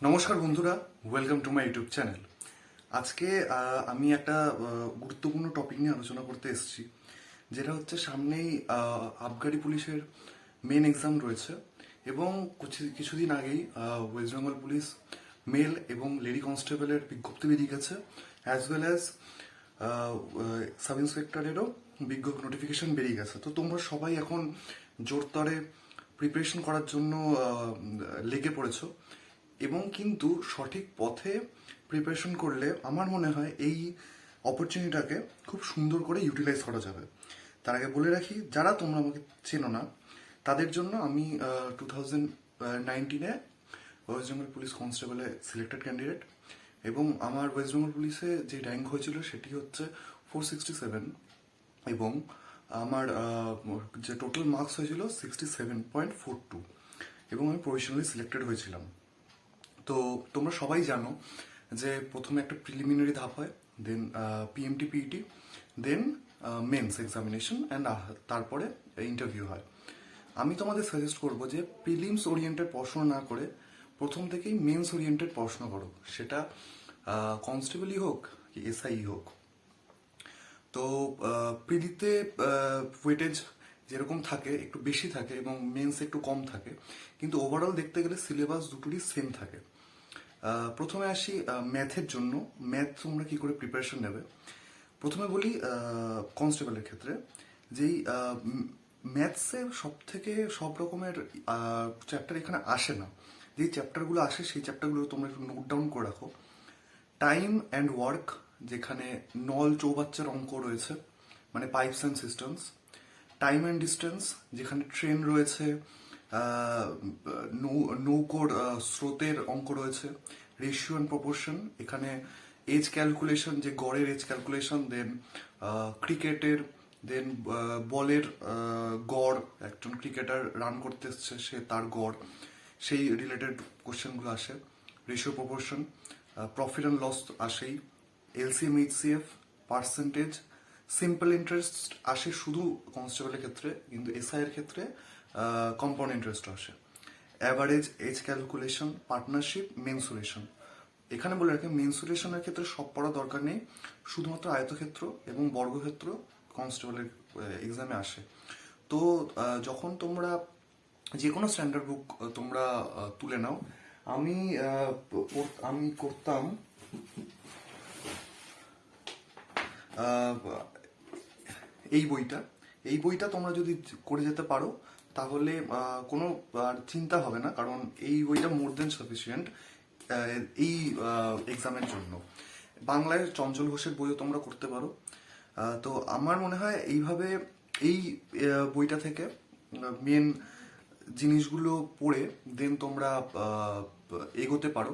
নমস্কার বন্ধুরা, welcome to my YouTube channel. আজকে আমি একটা গুরুত্বপূর্ণ টপিক নিয়ে আলোচনা করতে এসেছি, যেটা হচ্ছে সামনেই আবগারি পুলিশের মেন এক্সাম রয়েছে এবং কিছুদিন আগেই ওয়েস্ট বেঙ্গল পুলিশ মেল এবং লেডি কনস্টেবলের বিজ্ঞপ্তি বেরিয়ে গেছে, অ্যাজ ওয়েল অ্যাজ সাব ইন্সপেক্টরেরও নোটিফিকেশন বেরিয়ে গেছে। তো তোমরা সবাই এখন জোরতরে প্রিপারেশন করার জন্য লেগে পড়েছো এবং কিন্তু সঠিক পথে প্রিপারেশন করলে আমার মনে হয় এই অপরচুনিটিটাকে খুব সুন্দর করে ইউটিলাইজ করা যাবে। তার আগে বলে রাখি, যারা তোমরা আমাকে চেনো না তাদের জন্য আমি 2019-এ ওয়েস্ট বেঙ্গল পুলিশ কনস্টেবলে সিলেক্টেড ক্যান্ডিডেট এবং আমার ওয়েস্ট বেঙ্গল পুলিশে যে র্যাঙ্ক হয়েছিল সেটি হচ্ছে 467 এবং আমার যে টোটাল মার্কস হয়েছিল 67.42 এবং আমি প্রফেশনালি সিলেক্টেড হয়েছিলাম। তো তোমরা সবাই জানো যে প্রথমে একটা প্রিলিমিনারি ধাপ হয়, then PMT PET, then mains examination and তারপরে ইন্টারভিউ হয়। আমি তোমাদের সাজেস্ট করবো যে প্রিলিমস ওরিয়েন্টেড পড়াশোনা না করে প্রথম থেকেই মেন্স ওরিয়েন্টেড পড়াশোনা করো, সেটা কনস্টেবলই হোক কি এসআই হোক। তো প্রিলিতে ওয়েটেজ যেরকম থাকে একটু বেশি থাকে এবং মেন্সে একটু কম থাকে, কিন্তু ওভারঅল দেখতে গেলে সিলেবাস দুটোরই সেম থাকে। প্রথমে আসি ম্যাথের জন্য। ম্যাথ তোমরা কি করে প্রিপারেশন নেবে, প্রথমে বলি কনস্টেবলের ক্ষেত্রে যেই ম্যাথসে সব রকমের চ্যাপ্টার এখানে আসে না। যেই চ্যাপ্টারগুলো আসে সেই চ্যাপ্টারগুলো তোমরা একটু নোট ডাউন করে রাখো। টাইম অ্যান্ড ওয়ার্ক, যেখানে নল চৌবাচ্চার অঙ্ক রয়েছে, মানে pipes and systems. Time and distance, যেখানে ট্রেন রয়েছে, নৌকোর স্রোতের অঙ্ক রয়েছে। রেশিও অ্যান্ড প্রপোর্শন, এখানে এজ ক্যালকুলেশন, যে গড়ের এজ ক্যালকুলেশন, দেন ক্রিকেটের, দেন বলের গড়, একজন ক্রিকেটার রান করতে এসছে সে তার গড়, সেই রিলেটেড কোশ্চেনগুলো আসে। Ratio proportion, profit and loss আসেই, LCM HCF, percentage, simple interest আসে শুধু কনস্টেবলের ক্ষেত্রে, কিন্তু এসআই এর ক্ষেত্রে কম্পাউন্ড ইন্টারেস্ট আসে। Average, age calculation, partnership, mensuration. এখানে বলে রাখি, মেনসুরেশনের ক্ষেত্রে সব পড়া দরকার নেই, শুধুমাত্র আয়তক্ষেত্র এবং বর্গক্ষেত্র কনস্টেবলের এক্সামে আসে। তো যখন তোমরা যে কোনো স্ট্যান্ডার্ড বুক তোমরা তুলে নাও। আমি আমি করতাম এই বইটা তোমরা যদি করে যেতে পারো তাহলে কোনো চিন্তা হবে না, কারণ এই বইটা মোর দেন সাফিসিয়েন্ট এই এক্সামের জন্য। বাংলায় চঞ্চল ঘোষের বইও তোমরা করতে পারো। তো আমার মনে হয় এইভাবে এই বইটা থেকে মেন জিনিসগুলো পড়ে দেন তোমরা এগোতে পারো।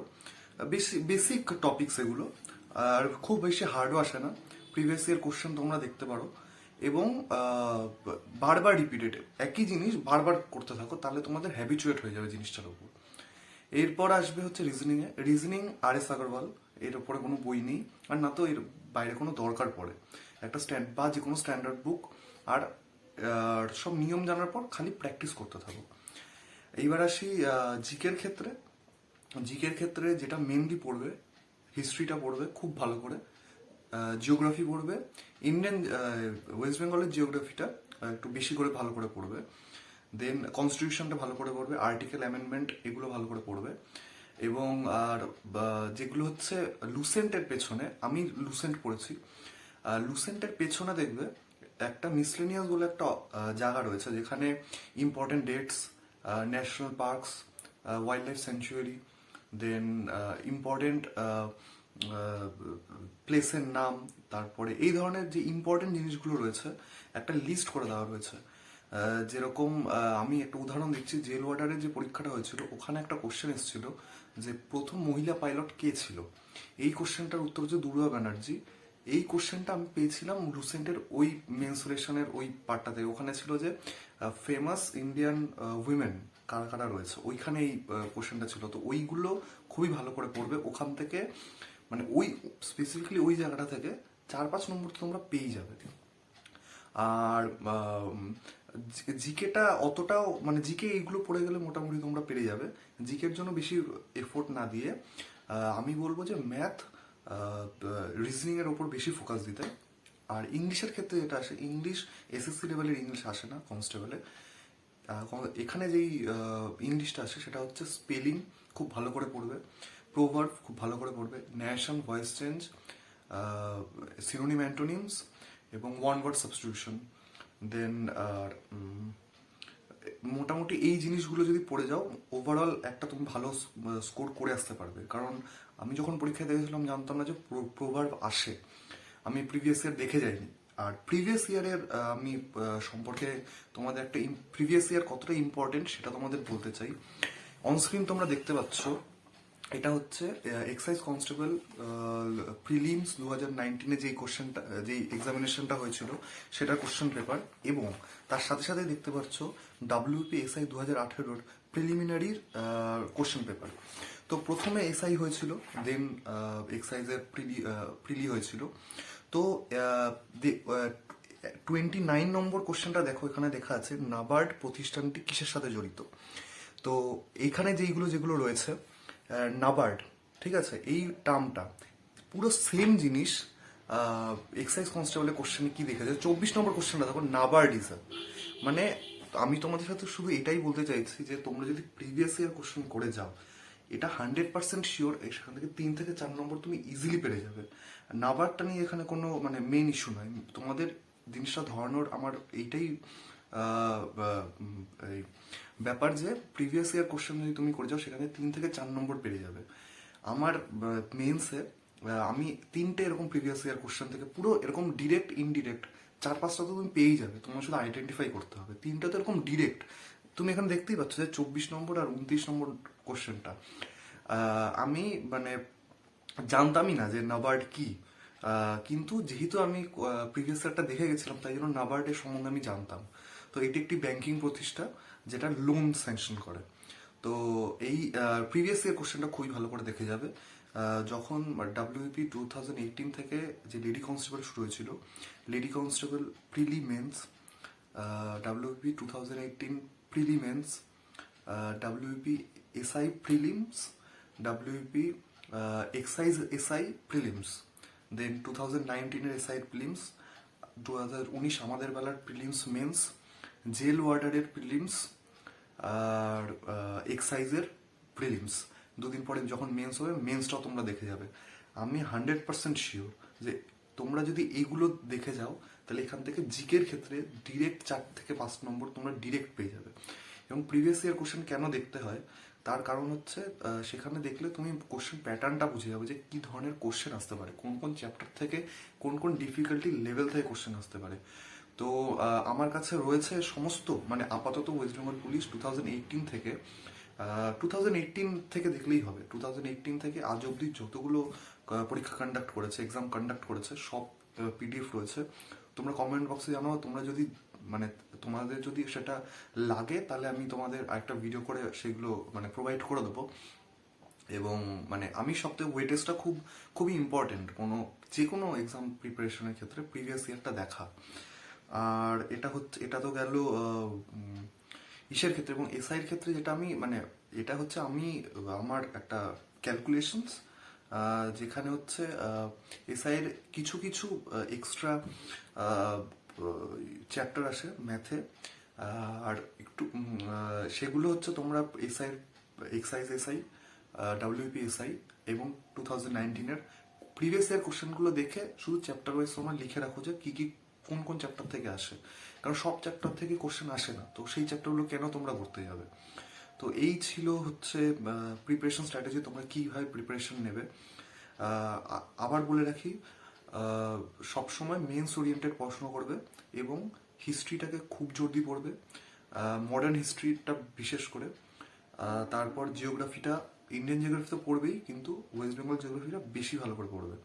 বেসিক টপিকস এগুলো, আর খুব বেশি হার্ডও আসে না। প্রিভিয়াস ইয়ার কোশ্চেন তোমরা দেখতে পারো এবং বারবার রিপিটেড একই জিনিস বারবার করতে থাকো, তাহলে তোমাদের হ্যাবিচুয়েট হয়ে যাবে জিনিসটার উপর। এরপর আসবে হচ্ছে রিজনিং আর এস আগরওয়াল, এর উপরে কোনো বই নেই আর না তো এর বাইরে কোনো দরকার পড়ে। একটা বা যে কোনো স্ট্যান্ডার্ড বুক আর সব নিয়ম জানার পর খালি প্র্যাকটিস করতে থাকো। এইবার আসি জিকের ক্ষেত্রে যেটা মেনলি পড়বে, হিস্ট্রিটা পড়বে খুব ভালো করে, জিওগ্রাফি পড়বে, ইন্ডিয়ান ওয়েস্ট বেঙ্গলের জিওগ্রাফিটা একটু বেশি করে ভালো করে পড়বে, দেন কনস্টিটিউশনটা ভালো করে পড়বে, আর্টিকেল অ্যামেন্ডমেন্ট এগুলো ভালো করে পড়বে। এবং আর যেগুলো হচ্ছে লুসেন্টের পেছনে, আমি লুসেন্ট পড়েছি, লুসেন্টের পেছনে দেখবে একটা মিসলেনিয়াস বলে একটা জায়গা রয়েছে, যেখানে important dates, national parks, wildlife sanctuary, then important প্লেসের নাম, তারপরে এই ধরনের যে ইম্পর্টেন্ট জিনিসগুলো রয়েছে একটা লিস্ট করে দেওয়া রয়েছে। যেরকম আমি একটা উদাহরণ দিচ্ছি, জেল ওয়ার্ডারের যে পরীক্ষাটা হয়েছিল ওখানে একটা কোশ্চেন এসেছিল যে প্রথম মহিলা পাইলট কে ছিল। এই কোশ্চেনটার উত্তর হচ্ছে দুর্গা ব্যানার্জি। এই কোশ্চেনটা আমি পেয়েছিলাম লুসেন্টের ওই মেনসুরেশনের ওই পার্টটাতে। ওখানে ছিল যে ফেমাস ইন্ডিয়ান উইমেন কারা কারা রয়েছে, ওইখানে এই কোশ্চেনটা ছিল। তো ওইগুলো খুবই ভালো করে পড়বে, ওখান থেকে মানে ওই স্পেসিফিকলি ওই জায়গাটা থেকে 4-5 নম্বর তো তোমরা পেয়ে যাবে। আর জিকেটা অতটাও মানে জিকে এইগুলো পড়ে গেলে মোটামুটি তোমরা পেরে যাবে। জিকের জন্য বেশি এফোর্ট না দিয়ে আমি বলবো যে ম্যাথ, রিজনিং এর ওপর বেশি ফোকাস দিতে। আর ইংলিশের ক্ষেত্রে যেটা আসে, ইংলিশ এসএসসি লেভেলের ইংলিশ আসে না কনস্টেবলে। এখানে যেই ইংলিশটা আসে সেটা হচ্ছে স্পেলিং খুব ভালো করে পড়বে, প্রোভার্ব খুব ভালো করে পড়বে, narration, voice change, synonym antonyms এবং ওয়ান ওয়ার্ড সাবস্টিটিউশন। দেন মোটামুটি এই জিনিসগুলো যদি পড়ে যাও, ওভারঅল একটা তুমি ভালো স্কোর করে আসতে পারবে। কারণ আমি যখন পরীক্ষায় দেখেছিলাম জানতাম না যে প্রোভার্ব আসে, আমি প্রিভিয়াস ইয়ার দেখে যাইনি। আর প্রিভিয়াস ইয়ারের আমি সম্পর্কে তোমাদের একটা প্রিভিয়াস ইয়ার কতটা ইম্পর্টেন্ট সেটা তোমাদের বলতে চাই। অনস্ক্রিন তোমরা দেখতে পাচ্ছ, এটা হচ্ছে এক্সাইজ কনস্টেবল প্রিলিমস 2019-এ যেই কোশ্চেনটা, যেই এক্সামিনেশনটা হয়েছিল সেটার কোশ্চেন পেপার, এবং তার সাথে সাথে দেখতে পাচ্ছ WPSI 2018-র প্রিলিমিনারির কোশ্চেন পেপার। তো প্রথমে এসআই হয়েছিল, দেন এক্সাইজের প্রিলি হয়েছিল। তো 29 নম্বর কোশ্চেনটা দেখো, এখানে লেখা আছে নাবার্ড প্রতিষ্ঠানটি কিসের সাথে জড়িত। তো এইখানে যেগুলো রয়েছে নাবার্ড, ঠিক আছে, এই টার্মটা পুরো সেম জিনিস এক্সাইজ কনস্টেবলের কোশ্চেনে কি দেখেছে। 24 নম্বর কোশ্চেনটা দেখো, নাবার্ডিজম। মানে আমি তোমাদের সাথে শুধু এটাই বলতে চাইছি যে তোমরা যদি প্রিভিয়াস ইয়ার কোশ্চেন করে যাও, এটা 100% শিওর সেখান থেকে 3 থেকে 4 নম্বর তুমি ইজিলি পেরে যাবে। নাবারটা নিয়ে এখানে কোনো মানে মেন ইস্যু নয়। তোমাদের জিনিসটা ধরানোর আমার এইটাই এই ব্যাপার যে প্রিভিয়াস ইয়ার কোশ্চেন যদি তুমি করে যাও সেখানে 3 থেকে 4 নম্বর পেরে যাবে। আমার মেন্সে আমি 3টে এরকম প্রিভিয়াস ইয়ার কোশ্চেন থেকে পুরো এরকম ডিরেক্ট ইনডিরেক্ট 4-5টা তো তুমি পেয়েই যাবে, তোমার শুধু আইডেন্টিফাই করতে হবে। 3টা তো এরকম ডিরেক্ট, তুমি এখানে দেখতেই পাচ্ছ যে 24 নম্বর আর 29 নম্বর কোশ্চেনটা আমি মানে জানতামই না যে নাবার্ড কি। কিন্তু যেহেতু আমি প্রিভিয়াস ইয়ারটা দেখে গেছিলাম, তাই জন্য নাবার্ডের সম্বন্ধে আমি জানতাম। তো এটি একটি ব্যাংকিং প্রতিষ্ঠা যেটা লোন স্যাংশন করে। তো এই প্রিভিয়াস ইয়ার কোশ্চেনটা খুবই ভালো করে দেখে যাবে। যখন WPP 2018 থেকে যে লেডি কনস্টেবল শুরু হয়েছিল, lady constable prelim mains, WPP 2018 prelim mains, WPP SI prelims, WPP excise SI prelims, then 2019-এর SI প্রিলিমস, 2019 আমাদের বেলার প্রিলিমস মেন্স, জেল ওয়ার্ডারের প্রিলিমস, আর এক্সাইজের প্রিলিমস। দুদিন পরে যখন মেন্স হবে, মেন্সটাও তোমরা দেখে যাবে। আমি 100% শিওর যে তোমরা যদি এইগুলো দেখে যাও, তাহলে এখান থেকে জিকের ক্ষেত্রে ডিরেক্ট 4 থেকে 5 নম্বর তোমরা ডিরেক্ট পেয়ে যাবে। এবং প্রিভিয়াস ইয়ার কোশ্চেন কেন দেখতে হয়, তার কারণ হচ্ছে সেখানে দেখলে তুমি কোশ্চেন প্যাটার্নটা বুঝে যাবে যে কি ধরনের কোশ্চেন আসতে পারে, কোন কোন চ্যাপ্টার থেকে কোন কোন ডিফিকাল্টি লেভেল থেকে কোশ্চেন আসতে পারে। তো আমার কাছে রয়েছে সমস্ত, মানে আপাতত ওয়েস্ট বেঙ্গল পুলিশ 2018 থেকে 2018 থেকে দেখলেই হবে, 2018 থেকে আজ অব্দি যতগুলো পরীক্ষা কন্ডাক্ট করেছে, এক্সাম কন্ডাক্ট করেছে, সব PDF রয়েছে। তোমরা কমেন্ট বক্সে জানাও, তোমরা যদি মানে তোমাদের যদি সেটা লাগে তাহলে আমি তোমাদের আরেকটা ভিডিও করে সেগুলো মানে প্রোভাইড করে দেবো। এবং মানে আমি সবথেকে ওয়েটেজটা খুবই ইম্পর্টেন্ট যে কোনো এক্সাম প্রিপারেশনের ক্ষেত্রে প্রিভিয়াস ইয়ারটা দেখা। আর এটা তো গেল ইসের ক্ষেত্রে। এবং এসআইয়ের ক্ষেত্রে যেটা আমি মানে এটা হচ্ছে আমি আমার একটা ক্যালকুলেশনস, যেখানে হচ্ছে এসআইয়ের কিছু কিছু এক্সট্রা চ্যাপ্টার আসে ম্যাথে, আর একটু সেগুলো হচ্ছে তোমরা এক্সাইজ এসআই, WPSI এবং 2019-এর প্রিভিয়াস ইয়ার কোশ্চেনগুলো দেখে শুধু চ্যাপ্টার ওয়াইজ তোমরা লিখে রাখো যে কি কি কোন কোন চ্যাপ্টার থেকে আসে। কারণ সব চ্যাপ্টার থেকে কোশ্চেন আসে না, তো সেই চ্যাপ্টারগুলো কেন তোমরা করতে যাবে। তো এই ছিল হচ্ছে প্রিপারেশন স্ট্র্যাটেজি, তোমরা কীভাবে প্রিপারেশন নেবে। আবার বলে রাখি, সবসময় মেন্স ওরিয়েন্টেড পড়াশোনা করবে এবং হিস্ট্রিটাকে খুব জোর দিয়ে পড়বে, মডার্ন হিস্ট্রিটা বিশেষ করে। তারপর জিওগ্রাফিটা, ইন্ডিয়ান জিওগ্রাফি তো পড়বেই, কিন্তু ওয়েস্ট বেঙ্গল জিওগ্রাফিটা বেশি ভালো করে পড়বে।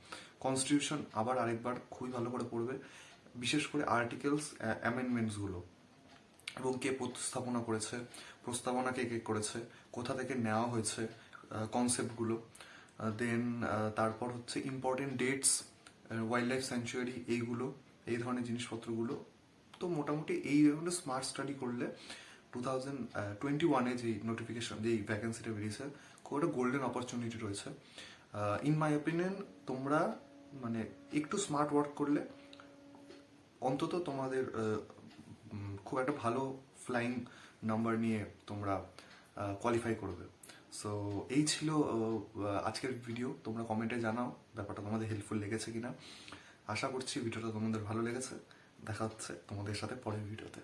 কনস্টিটিউশন আবার আরেকবার খুবই ভালো করে পড়বে, বিশেষ করে আর্টিকেলস অ্যামেন্ডমেন্টসগুলো, এবং কে প্রস্তাবনা করেছে, প্রস্তাবনা কে কে করেছে, কোথা থেকে নেওয়া হয়েছে কনসেপ্টগুলো। দেন তারপর হচ্ছে important dates, wild life sanctuary, এই ধরনের জিনিসপত্রগুলো তো মোটামুটি এই স্মার্ট স্টাডি করলে 2021-এ যেই নোটিফিকেশন যেই ভ্যাকেন্সিটা বেরিয়েছে খুব একটা গোল্ডেন অপরচুনিটি রয়েছে। ইন মাই ওপিনিয়ন তোমরা মানে একটু স্মার্ট ওয়ার্ক করলে অন্তত তোমাদের খুব একটা ভালো ফ্লাইং নাম্বার নিয়ে তোমরা কোয়ালিফাই করবে। সো এই ছিল আজকের ভিডিও। তোমরা কমেন্টে জানাও ব্যাপারটা তোমাদের হেল্পফুল লেগেছে কিনা। আশা করছি ভিডিওটা তোমাদের ভালো লেগেছে। দেখা হচ্ছে তোমাদের সাথে পরের ভিডিওতে।